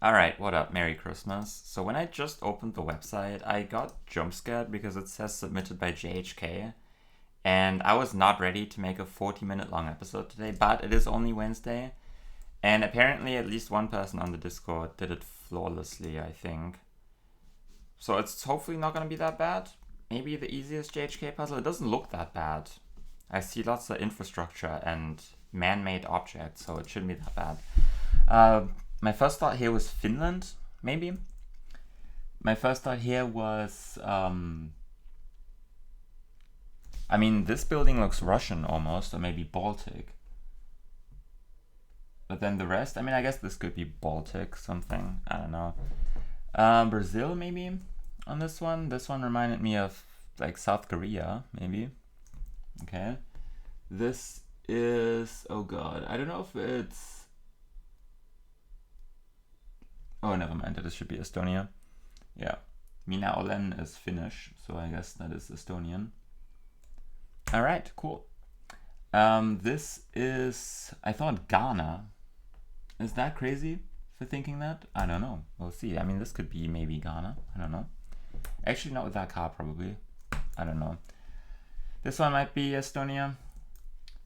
Alright, what up? Merry Christmas. So when I just opened the website, I got jump scared because it says submitted by JHK. And I was not ready to make a 40-minute long episode today, but it is only Wednesday. And apparently at least one person on the Discord did it flawlessly, I think. So it's hopefully not going to be that bad. Maybe the easiest JHK puzzle. It doesn't look that bad. I see lots of infrastructure and man-made objects, so it shouldn't be that bad. My first thought here was Finland, maybe. My first thought here was, I mean, this building looks Russian almost, or maybe Baltic. But then the rest, I mean, I guess this could be Baltic something. I don't know. Brazil, maybe, on this one. This one reminded me of, like, South Korea, maybe. Okay. This is, oh god, I don't know if it's... Oh, never mind. This should be Estonia. Yeah. Minä olen is Finnish, so I guess that is Estonian. All right, cool. This is, I thought Ghana. Is that crazy for thinking that? I don't know. We'll see. I mean, this could be maybe Ghana. I don't know. Actually, not with that car, probably. I don't know. This one might be Estonia.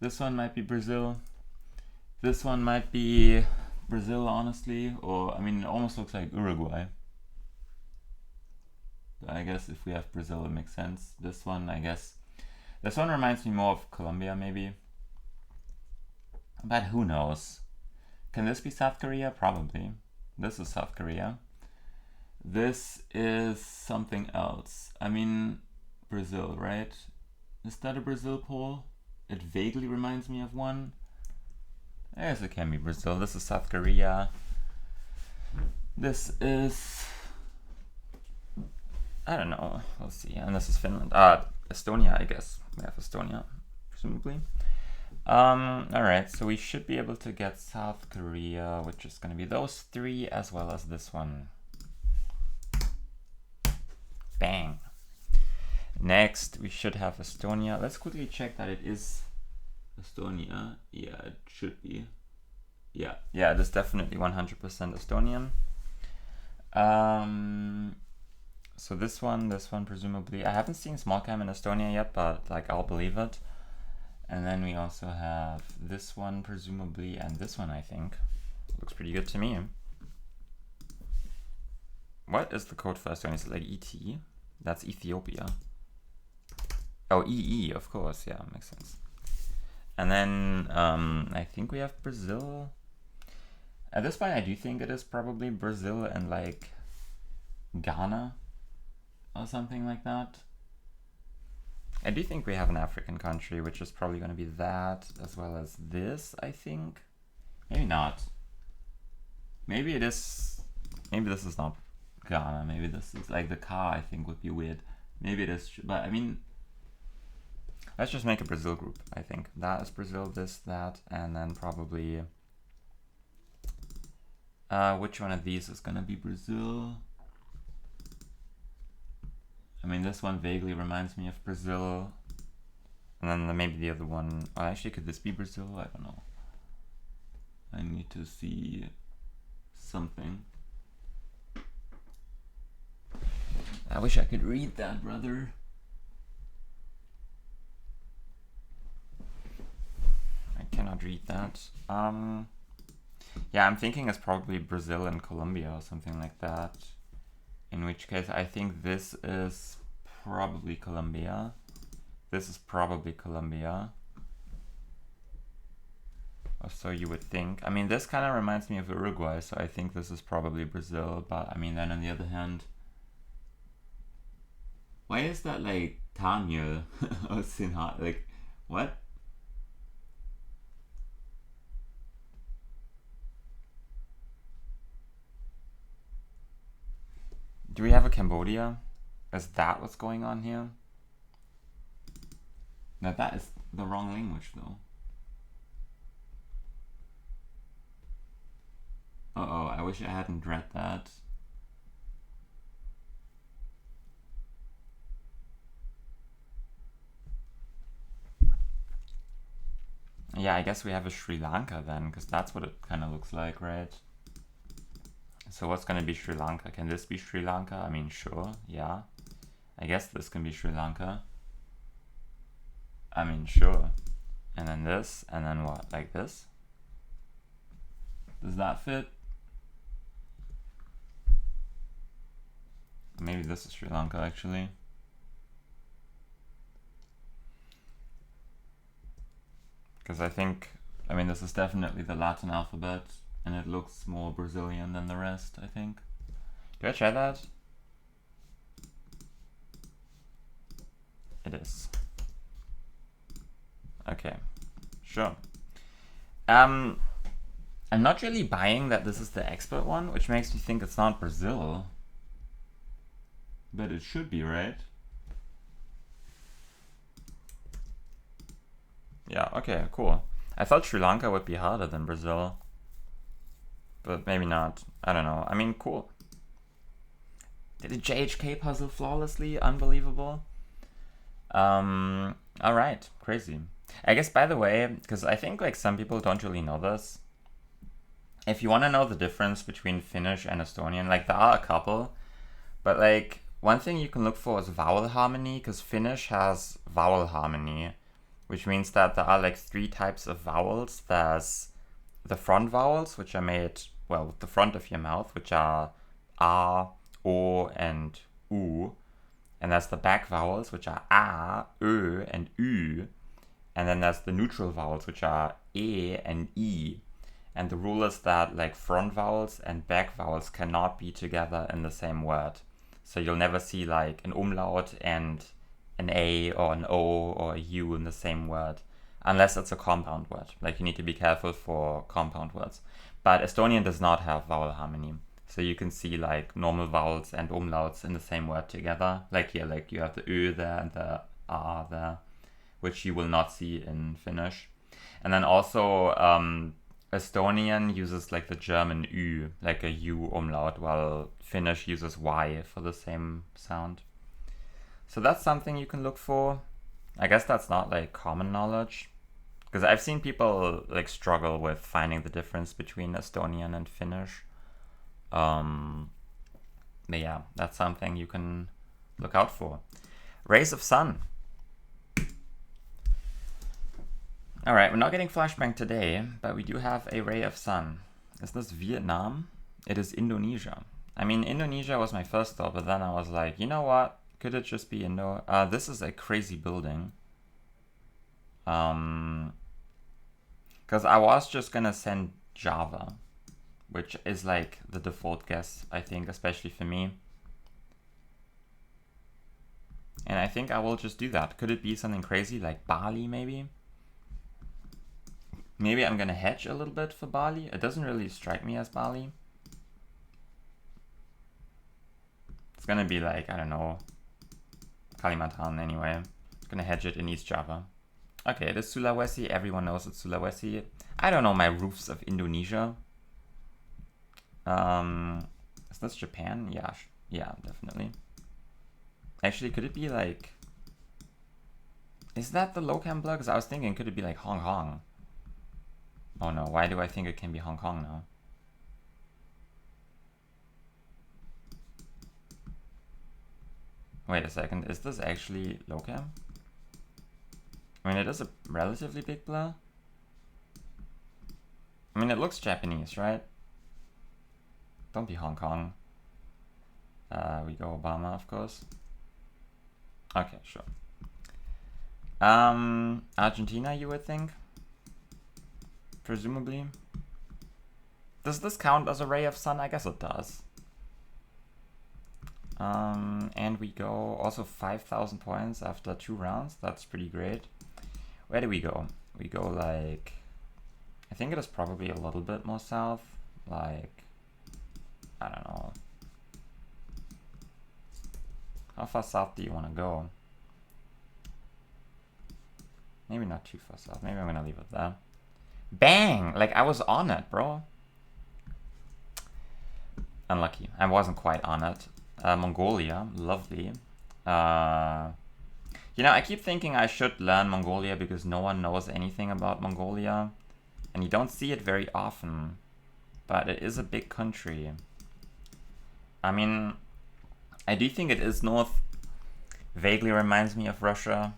This one might be Brazil. This one might be Brazil, honestly, or I mean, it almost looks like Uruguay. But I guess if we have Brazil, it makes sense. This one, I guess, this one reminds me more of Colombia, maybe. But who knows? Can this be South Korea? Probably. This is South Korea. This is something else. I mean, Brazil, right? Is that a Brazil pole? It vaguely reminds me of one. Yes, it can be Brazil. This is South Korea. This is... I don't know. We'll see. And this is Finland. Estonia, I guess. We have Estonia, presumably. Alright, so we should be able to get South Korea, which is going to be those three, as well as this one. Bang. Next, we should have Estonia. Let's quickly check that it is Estonia. Yeah, it should be. Yeah, it is definitely 100% Estonian. So this one presumably. I haven't seen small cam in Estonia yet, but like I'll believe it. And then we also have this one presumably, and this one I think. Looks pretty good to me. What is the code for Estonia? Is it like ET? That's Ethiopia. Oh, EE, of course. Yeah, makes sense. And then I think we have Brazil. At this point, I do think it is probably Brazil and like Ghana or something like that. I do think we have an African country, which is probably going to be that, as well as this, I think. Maybe not. Maybe it is... Maybe this is not Ghana. Maybe this is... Like, the car, I think, would be weird. Maybe it is... But, I mean... Let's just make a Brazil group, I think. That is Brazil, this, that, and then probably... which one of these is going to be Brazil? I mean, this one vaguely reminds me of Brazil. And then maybe the other one... Oh, actually, could this be Brazil? I don't know. I need to see something. I wish I could read that, brother. I cannot read that. Yeah, I'm thinking it's probably Brazil and Colombia or something like that. In which case, I think this is probably Colombia. This is probably Colombia. Or so you would think. I mean, this kind of reminds me of Uruguay, so I think this is probably Brazil. But, I mean, then on the other hand... Why is that, like, Tanya? Or Sinha? Like, what? Do we have a Cambodia? Is that what's going on here? Now that is the wrong language though. Uh-oh, I wish I hadn't read that. Yeah, I guess we have a Sri Lanka then, because that's what it kind of looks like, right? So what's gonna be Sri Lanka? Can this be Sri Lanka? I mean, sure, yeah. I guess this can be Sri Lanka. I mean, sure. And then this, and then what? Like this? Does that fit? Maybe this is Sri Lanka, actually. Because I think, I mean, this is definitely the Latin alphabet, and it looks more Brazilian than the rest, I think. Do I try that? It is. Okay, sure. I'm not really buying that this is the expert one, which makes me think it's not Brazil. But it should be, right? Yeah, okay, cool. I thought Sri Lanka would be harder than Brazil. But maybe not. I don't know. I mean, cool. Did a JHK puzzle flawlessly? Unbelievable. Alright, crazy. I guess, by the way, because I think like some people don't really know this, if you want to know the difference between Finnish and Estonian, like there are a couple, but like one thing you can look for is vowel harmony, because Finnish has vowel harmony, which means that there are like 3 types of vowels. There's the front vowels, which are made, well, with the front of your mouth, which are a, o, and u. And there's the back vowels, which are a, ö, and ü. And then there's the neutral vowels, which are e and I. And the rule is that like front vowels and back vowels cannot be together in the same word. So you'll never see like an umlaut and an A or an O or a U in the same word, unless it's a compound word. Like you need to be careful for compound words. But Estonian does not have vowel harmony. So you can see like normal vowels and umlauts in the same word together. Like here, like you have the Ö there and the A there, which you will not see in Finnish. And then also Estonian uses like the German Ü, like a U umlaut, while Finnish uses Y for the same sound. So that's something you can look for. I guess that's not like common knowledge, because I've seen people like struggle with finding the difference between Estonian and Finnish. But yeah, that's something you can look out for. Rays of Sun. Alright, we're not getting flashbang today, but we do have a ray of sun. Is this Vietnam? It is Indonesia. I mean, Indonesia was my first thought, but then I was like, you know what? Could it just be Indo? This is a crazy building. Because I was just gonna send Java, which is like the default guess, I think, especially for me. And I think I will just do that. Could it be something crazy like Bali, maybe? Maybe I'm gonna hedge a little bit for Bali. It doesn't really strike me as Bali. It's gonna be like, I don't know, Kalimantan anyway. It's gonna hedge it in East Java. Okay, it is Sulawesi. Everyone knows it's Sulawesi. I don't know my roofs of Indonesia. Is this Japan? Yeah, definitely. Actually, could it be like... Is that the Locam blur? Because I was thinking, could it be like Hong Kong? Oh no, why do I think it can be Hong Kong now? Wait a second, is this actually Locam? I mean, it is a relatively big blur. I mean, it looks Japanese, right? Don't be Hong Kong. We go Obama, of course. Okay, sure. Argentina, you would think? Presumably. Does this count as a ray of sun? I guess it does. And we go also 5,000 points after 2 rounds. That's pretty great. Where do we go? We go like... I think it is probably a little bit more south. Like... I don't know. How far south do you want to go? Maybe not too far south. Maybe I'm gonna leave it there. Bang! Like, I was on it, bro. Unlucky. I wasn't quite on it. Mongolia. Lovely. You know, I keep thinking I should learn Mongolia because no one knows anything about Mongolia. And you don't see it very often. But it is a big country. I mean, I do think it is north. Vaguely reminds me of Russia.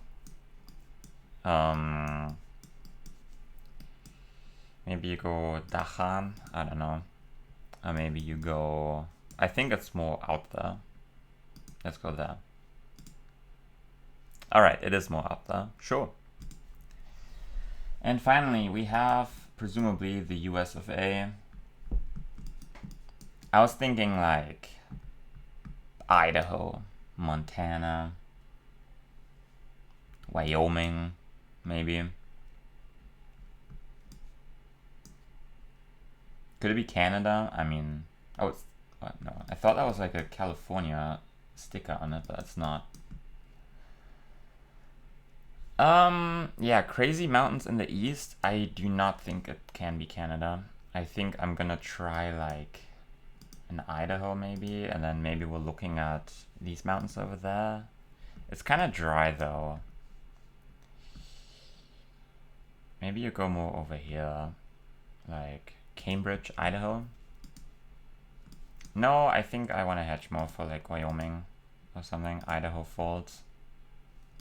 Maybe you go Dachan, I don't know. Or maybe you go, I think it's more out there. Let's go there. All right, it is more out there, sure. And finally, we have presumably the US of A. I was thinking like Idaho, Montana, Wyoming, maybe. Could it be Canada? I mean, oh, it's, what, no. I thought that was like a California sticker on it, but it's not. Yeah, crazy mountains in the east. I do not think it can be Canada. I think I'm gonna try like in Idaho maybe, and then maybe we're looking at these mountains over there. It's kind of dry though. Maybe you go more over here, like Cambridge, Idaho. No, I think I want to hedge more for like Wyoming or something. Idaho Falls.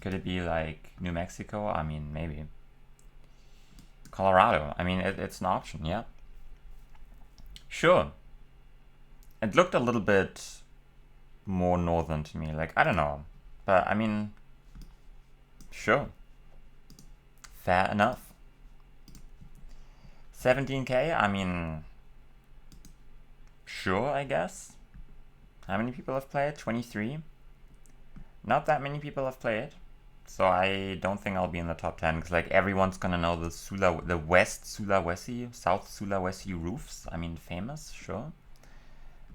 Could it be like New Mexico? I mean, maybe. Colorado. I mean, it's an option, yeah. Sure. It looked a little bit more northern to me. Like, I don't know. But, I mean, sure. Fair enough. 17k? I mean, sure, I guess. How many people have played? 23? Not that many people have played. So I don't think I'll be in the top 10 because like everyone's gonna know the West Sulawesi, South Sulawesi roofs. I mean, famous, sure.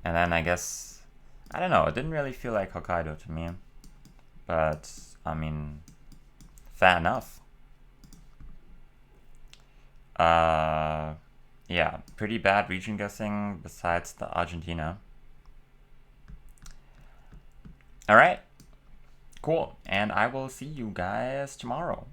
And then I guess, I don't know, it didn't really feel like Hokkaido to me. But, I mean, fair enough. Yeah, pretty bad region guessing besides the Argentina. Alright. Cool. And I will see you guys tomorrow.